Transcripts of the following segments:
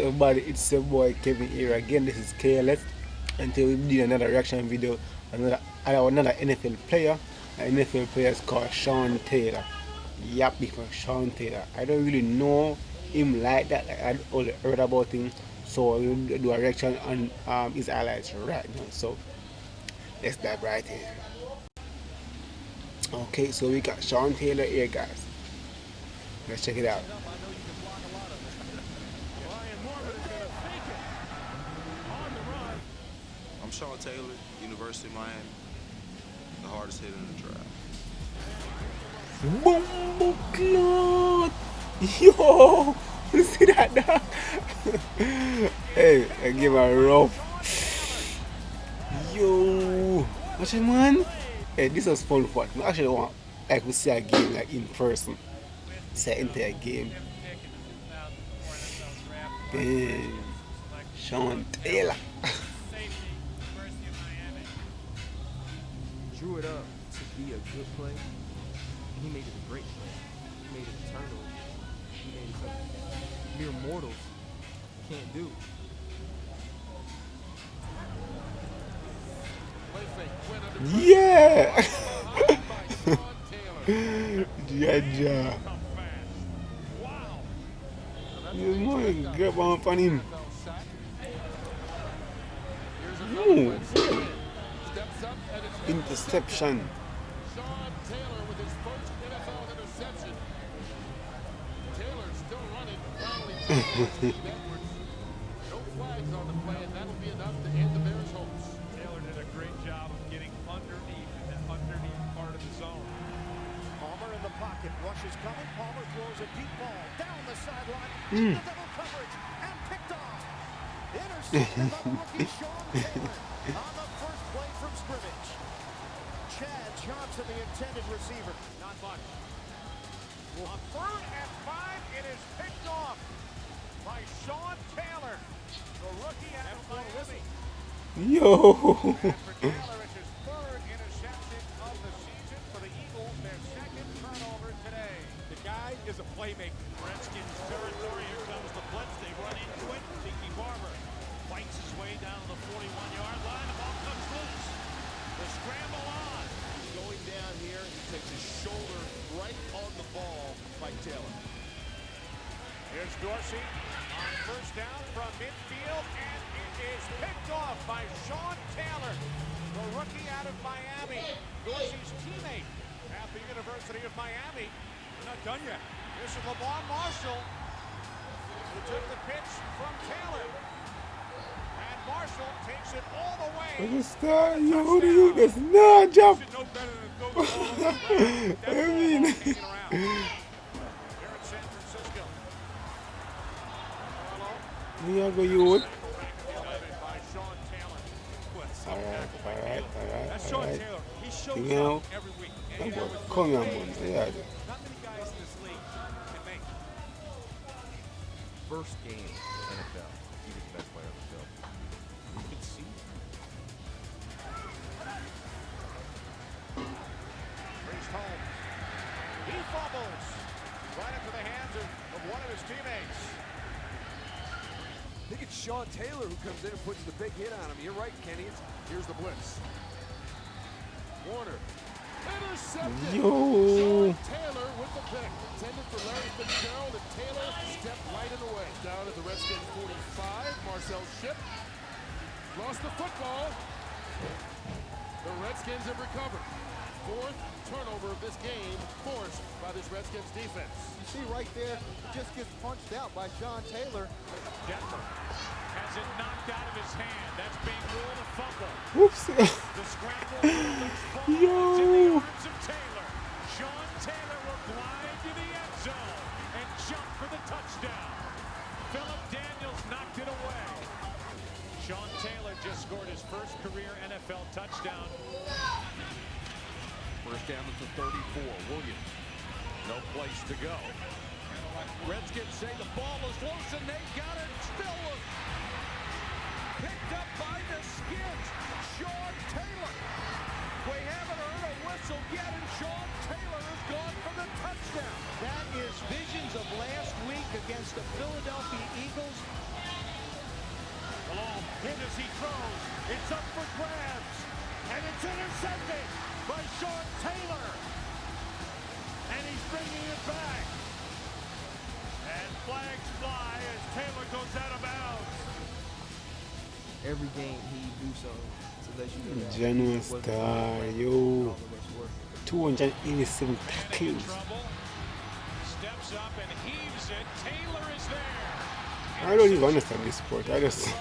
everybody, it's your boy Kevin here again. This is KLS. Until we do another reaction video, another NFL player. The NFL player is called Sean Taylor. Yep, different Sean Taylor. I don't really know him like that. Like, I only heard about him, so we'll do a reaction on his highlights right now. So let's dive right in. Okay, so we got Sean Taylor here, guys. Let's check it out. I'm Sean Taylor, University of Miami, the hardest hitter in the draft. Bumbo clot! Yo! You see that dog? Hey, I give a rough. Yo! Watch it, man. Hey, this was fun for me. I actually want like to see a game like in person. See an entire game. Damn. Sean Taylor. Drew it up to be a good play. He made it a great play. He made it eternal. He made it something mere mortals can't do. Yeah! Yeah. You know, grab on him. Ooh. Interception. Sean Taylor with his first NFL interception. Taylor still running. Finally, Steve Edwards. No flags on the play, and that'll be enough to end the Bears' hopes. Taylor did a great job of getting underneath in that underneath part of the zone. Palmer in the pocket. Rush is coming. Palmer throws a deep ball down the sideline. The double coverage and picked off. Intercepted by the rookie Sean Taylor on the first play from scrimmage. Chad Johnson, the intended receiver. Not much. On 3rd and 5, it is picked off by Sean Taylor, the rookie out of Miami. Yo! For Taylor, it's his 3rd interception of the season for the Eagles, their 2nd turnover today. The guy is a playmaker. Redskins territory. Here comes the blitz. They run into it. Tiki Barber fights his way down to the 41-yard line. The ball comes loose. The scramble on. Going down here, he takes his shoulder right on the ball by Taylor. Here's Dorsey on 1st down from midfield, and it is picked off by Sean Taylor, the rookie out of Miami. Dorsey's teammate at the University of Miami. We're not done yet. This is Lamar Marshall, who took the pitch from Taylor. And Marshall takes it all the way. What's that? Yo, who do you? That's not jump. Should know better than go the ball on the ground. That's I the mean- ball hanging around. Here in San Francisco. Me I go you. By Sean Taylor. Alright. That's Sean Taylor. He shows You know, up every week. I'm And there going was to come no on, days yeah. not many guys in this league can make. First game in the NFL. He was the best player on the field. You could see it. Priest Holmes. He fumbles right into the hands of one of his teammates. I think it's Sean Taylor who comes in and puts the big hit on him. You're right, Kenny. Here's the blitz. Warner. Intercepted. Yo. Sean Taylor with the pick. Intended for Larry Fitzgerald, and Taylor stepped right in the way. Down at the Redskins 45, Marcel Ship lost the football. The Redskins have recovered. 4th turnover of this game forced by this Redskins defense. You see right there, it just gets punched out by Sean Taylor. Denver has it knocked out of his hand. That's being ruled a fumble. Whoops. The scramble loose ball Yo. is in the arms of Taylor. Sean Taylor will glide to the end zone and jump for the touchdown. Phillip Daniels knocked it away. Sean Taylor just scored his first career NFL touchdown. First down at the 34. Williams. No place to go. Redskins say the ball is loose and they got it. Still loose. Picked up by the Skins. Sean Taylor. We haven't heard a whistle yet, and Sean Taylor has gone for the touchdown. That is visions of last week against the Philadelphia Eagles. It's up for grabs, and it's intercepted by Sean Taylor. And he's bringing it back. And flags fly as Taylor goes out of bounds. Every game he do something to let you know that Genuine he wasn't star, playing yo. all the rest were. 287 tackles. Steps up and heaves it. Taylor is there. I don't even understand this sport. I just,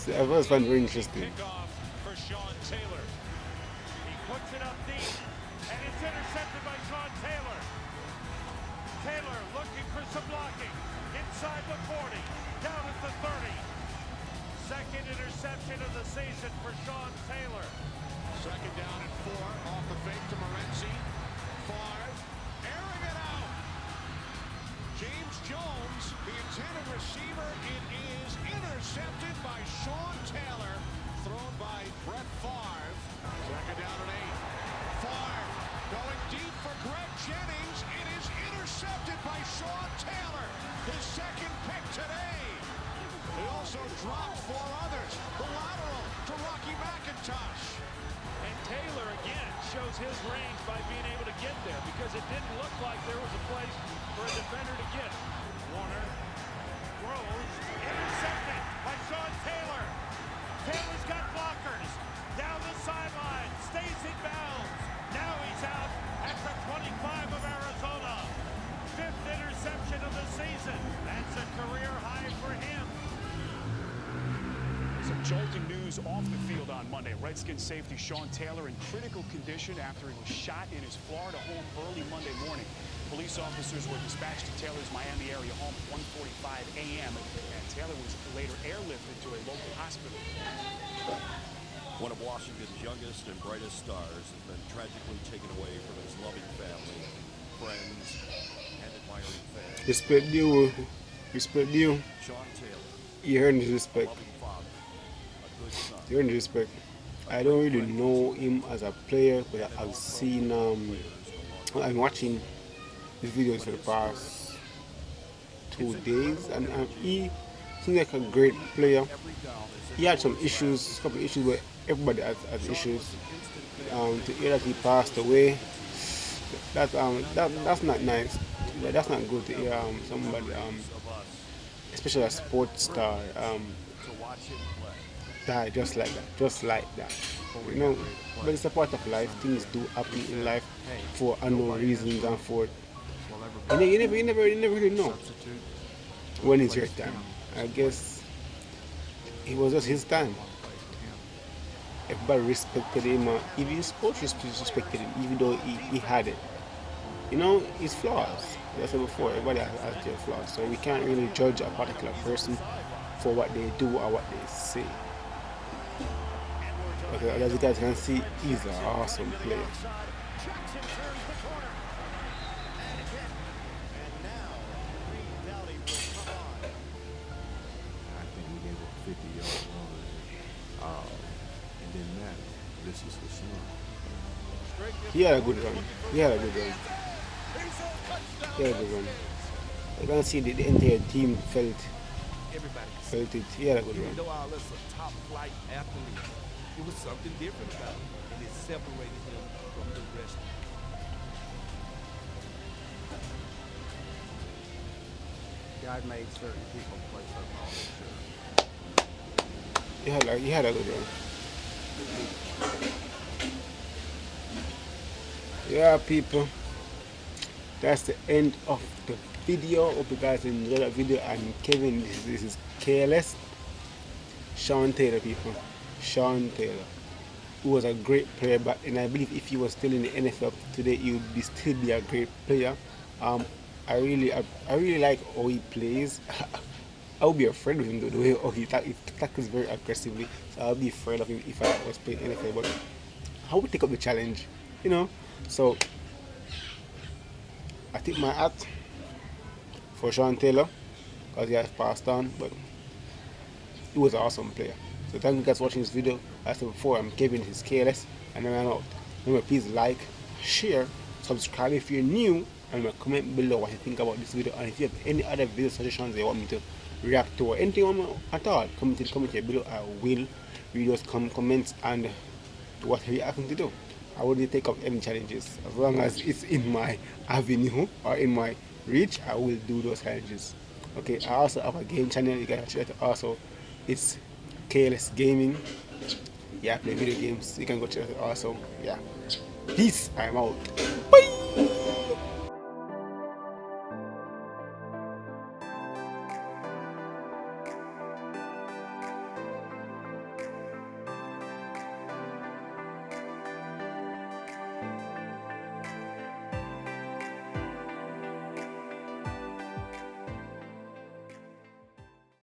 I was find very interesting. Kickoff for Sean Taylor. He puts it up deep, and it's intercepted by Sean Taylor. Taylor looking for some blocking. Inside the 40, down at the 30. Second interception of the season for Sean Taylor. Second down and 4 off the fake to Morency. Favre airing it out. James Jones, the intended receiver, it is intercepted by Sean Taylor, thrown by Brett Favre. Second down and 8. Favre going deep for Greg Jennings. It is intercepted by Sean Taylor, his second pick today. He also dropped 4 others. The lateral to Rocky McIntosh. And Taylor again shows his range by being able to get there because it didn't look like there was a place for a defender to get. Warner throws, intercepted by Sean Taylor. Taylor's got blockers. Down the sideline, stays in bounds. Now he's out at the 25 of Arizona. 5th interception of the season. That's a career high for him. Some jolting news off the field on Monday. Redskins safety Sean Taylor in critical condition after he was shot in his Florida home early Monday morning. Police officers were dispatched to Taylor's Miami area home at 1:45 a.m. and Taylor was later airlifted to a local hospital. One of Washington's youngest and brightest stars has been tragically taken away from his loving family, friends, and admiring fans. Respect you. Respect you. Sean Taylor, You earned his respect. loving father, a good son. You earned his respect. I don't really know him as a player, but I've seen, I'm watching his videos for the past 2 days, and he seems like a great player. He had some issues, a couple of issues where everybody has issues. To hear that he passed away, that's not nice. That's not good to hear somebody, especially a sports star, die just like that. You know, but it's a part of life. Things do happen in life for unknown reasons and for you never really know when it's your time. I guess it was just his time. Everybody respected him. Even his coach respected him, even though he had it. You know, his flaws. Like I said before, everybody has their flaws. So we can't really judge a particular person for what they do or what they say. But as you guys can see, he's an awesome player. Jackson turns the corner. And again. And now, Green Valley will come on. I think we gave up 50-yard run. It didn't matter. This is for Sean. He had a good run. He had a good run. You can see the entire team felt it. He had a good Even run. though all us are top flight athletes, it was something different about him, and it separated him from the rest. God made certain people play football. He had a good run. Yeah, people. That's the end of the video. Hope you guys enjoyed that video. I'm Kevin. This is KLS. Sean Taylor, people. Sean Taylor, who was a great player back then. I believe if he was still in the NFL today, he would still be a great player. I really like how he plays. I would be afraid of him though, the way how he tackles very aggressively. So I'll be afraid of him if I was playing NFL. But I would take up the challenge, you know. So I tip my hat for Sean Taylor because he has passed on, but he was an awesome player. So thank you guys for watching this video. As I said before, I'm Kevin, this is KLS, and I'm out. Remember, please like, share, subscribe if you're new, and comment below what you think about this video. And if you have any other video suggestions you want me to react to or anything at all, comment in the comment below. I will read those comments and whatever you happen to do. I wouldn't take up any challenges as long as it's in my avenue or in my reach. I will do those challenges. Okay, I also have a game channel. You can check it also. It's KLS Gaming. Yeah, I play video games. You can go check it also. Yeah. Peace. I'm out. Bye.